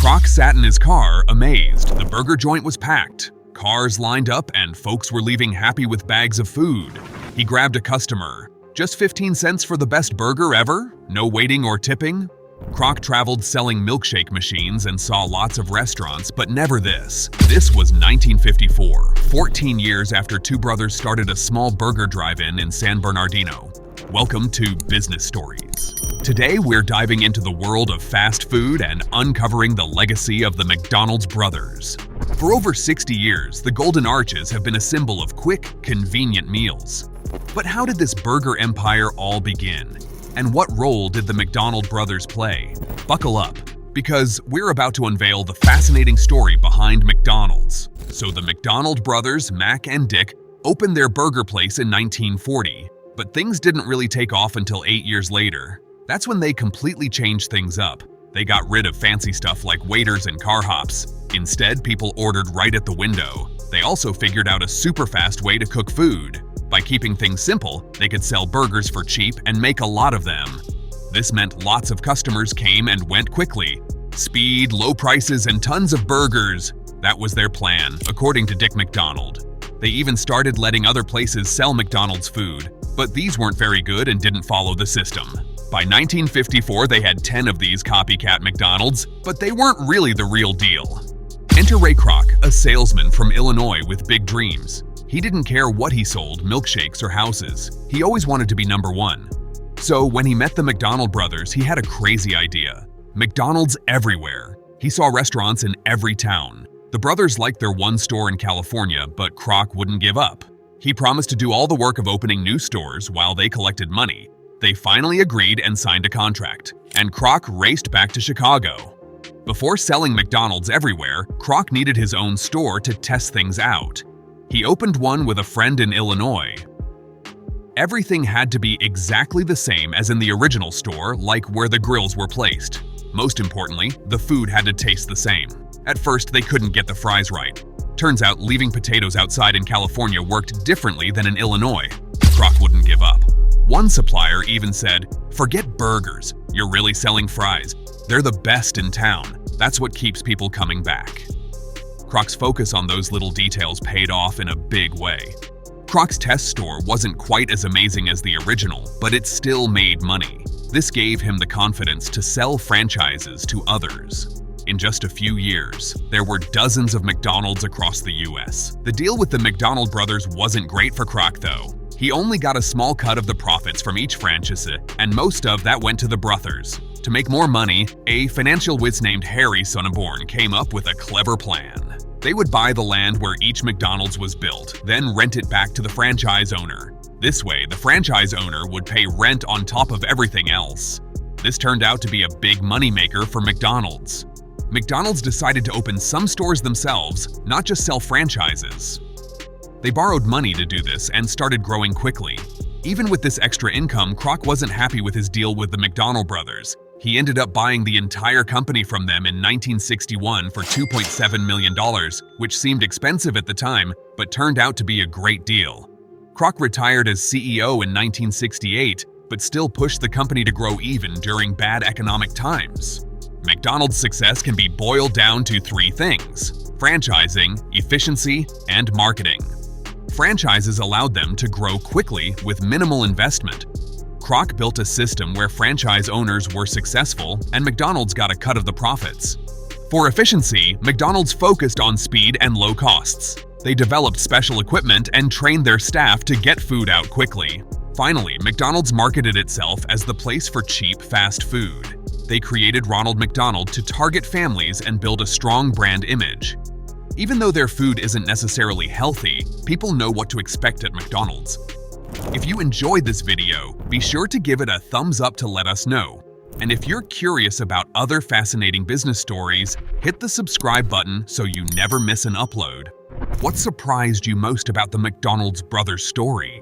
Kroc sat in his car, amazed. The burger joint was packed. Cars lined up and folks were leaving happy with bags of food. He grabbed a customer. Just 15 cents for the best burger ever? No waiting or tipping? Kroc traveled selling milkshake machines and saw lots of restaurants, but never this. This was 1954, 14 years after two brothers started a small burger drive-in in San Bernardino. Welcome to Business Stories. Today we're diving into the world of fast food and uncovering the legacy of the McDonald's brothers. For over 60 years, the Golden Arches have been a symbol of quick, convenient meals. But how did this burger empire all begin? And what role did the McDonald brothers play? Buckle up, because we're about to unveil the fascinating story behind McDonald's. So the McDonald brothers, Mac and Dick, opened their burger place in 1940, but things didn't really take off until 8 years later. That's when they completely changed things up. They got rid of fancy stuff like waiters and car hops. Instead, people ordered right at the window. They also figured out a super fast way to cook food. By keeping things simple, they could sell burgers for cheap and make a lot of them. This meant lots of customers came and went quickly. Speed, low prices, and tons of burgers. That was their plan, according to Dick McDonald. They even started letting other places sell McDonald's food, but these weren't very good and didn't follow the system. By 1954, they had 10 of these copycat McDonald's, but they weren't really the real deal. Enter Ray Kroc, a salesman from Illinois with big dreams. He didn't care what he sold, milkshakes or houses. He always wanted to be number one. So when he met the McDonald brothers, he had a crazy idea. McDonald's everywhere. He saw restaurants in every town. The brothers liked their one store in California, but Kroc wouldn't give up. He promised to do all the work of opening new stores while they collected money. They finally agreed and signed a contract, and Kroc raced back to Chicago. Before selling McDonald's everywhere, Kroc needed his own store to test things out. He opened one with a friend in Illinois. Everything had to be exactly the same as in the original store, like where the grills were placed. Most importantly, the food had to taste the same. At first, they couldn't get the fries right. Turns out leaving potatoes outside in California worked differently than in Illinois. Kroc wouldn't give up. One supplier even said, "Forget burgers, you're really selling fries. They're the best in town. That's what keeps people coming back." Kroc's focus on those little details paid off in a big way. Kroc's test store wasn't quite as amazing as the original, but it still made money. This gave him the confidence to sell franchises to others. In just a few years, there were dozens of McDonald's across the US. The deal with the McDonald brothers wasn't great for Kroc, though. He only got a small cut of the profits from each franchise, and most of that went to the brothers. To make more money, a financial whiz named Harry Sonneborn came up with a clever plan. They would buy the land where each McDonald's was built, then rent it back to the franchise owner. This way, the franchise owner would pay rent on top of everything else. This turned out to be a big moneymaker for McDonald's. McDonald's decided to open some stores themselves, not just sell franchises. They borrowed money to do this and started growing quickly. Even with this extra income, Kroc wasn't happy with his deal with the McDonald brothers. He ended up buying the entire company from them in 1961 for $2.7 million, which seemed expensive at the time, but turned out to be a great deal. Kroc retired as CEO in 1968, but still pushed the company to grow even during bad economic times. McDonald's success can be boiled down to three things: franchising, efficiency, and marketing. Franchises allowed them to grow quickly with minimal investment. Kroc built a system where franchise owners were successful and McDonald's got a cut of the profits. For efficiency, McDonald's focused on speed and low costs. They developed special equipment and trained their staff to get food out quickly. Finally, McDonald's marketed itself as the place for cheap, fast food. They created Ronald McDonald to target families and build a strong brand image. Even though their food isn't necessarily healthy, people know what to expect at McDonald's. If you enjoyed this video, be sure to give it a thumbs up to let us know. And if you're curious about other fascinating business stories, hit the subscribe button so you never miss an upload. What surprised you most about the McDonald's brothers story?